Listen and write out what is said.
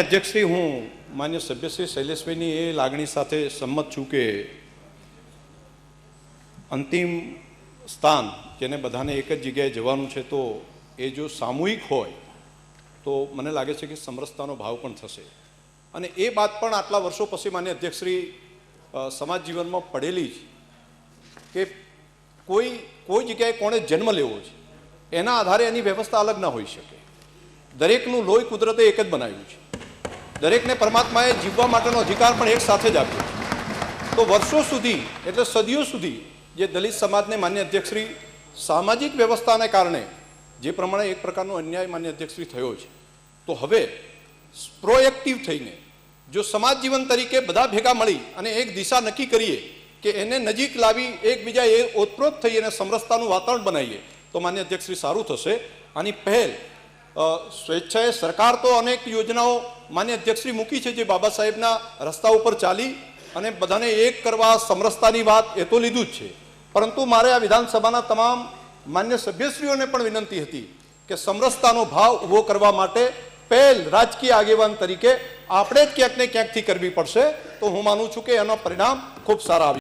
અધ્યક્ષશ્રી, હું માન્ય સભ્યશ્રી શૈલેષભાઈની એ લાગણી સાથે સંમત છું કે અંતિમ સ્થાન જેને બધાને એક જ જગ્યાએ જવાનું છે, તો એ જો સામૂહિક હોય તો મને લાગે છે કે સમરસતાનો ભાવ પણ થશે. અને એ વાત પણ આટલા વર્ષો પછી માન્ય અધ્યક્ષશ્રી સમાજ જીવનમાં પડેલી છે કે કોઈ જગ્યાએ કોણે જન્મ લેવો છે એના આધારે એની વ્યવસ્થા અલગ ના હોઈ શકે. દરેકનું લોહી કુદરતે એક જ બનાવ્યું છે. દરેકને પરમાત્માએ જીવવા માટેનો અધિકાર પણ એક સાથે જ આપ્યો છે. તો વર્ષો સુધી એટલે સદીઓ સુધી જે દલિત સમાજને માન્ય અધ્યક્ષશ્રી સામાજિક વ્યવસ્થાને કારણે જે પ્રમાણે એક પ્રકારનો અન્યાય માન્ય અધ્યક્ષશ્રી થયો છે, તો હવે પ્રોએક્ટિવ થઈને જો સમાજ જીવન તરીકે બધા ભેગા મળી અને એક દિશા નક્કી કરીએ કે એને નજીક લાવી એકબીજા એ ઓતપ્રોત થઈ અને સમરસતાનું વાતાવરણ બનાવીએ તો માન્ય અધ્યક્ષશ્રી સારું થશે. આની પહેલ સ્વેચ્છાએ સરકાર તો અનેક યોજનાઓ માન્ય અધ્યક્ષશ્રી મૂકી છે જે બાબા સાહેબના રસ્તા ઉપર ચાલી અને બધાને એક કરવા સમરસતાની વાત એ તો લીધું જ છે. પરંતુ મારે આ વિધાનસભાના તમામ માન્ય સભ્યશ્રીઓને પણ વિનંતી હતી કે સમરસતાનો ભાવ ઊભો કરવા માટે પહેલ રાજકીય આગેવાન તરીકે આપણે જ ક્યાંક ને ક્યાંકથી કરવી પડશે. તો હું માનું છું કે એનો પરિણામ ખૂબ સારા આવે.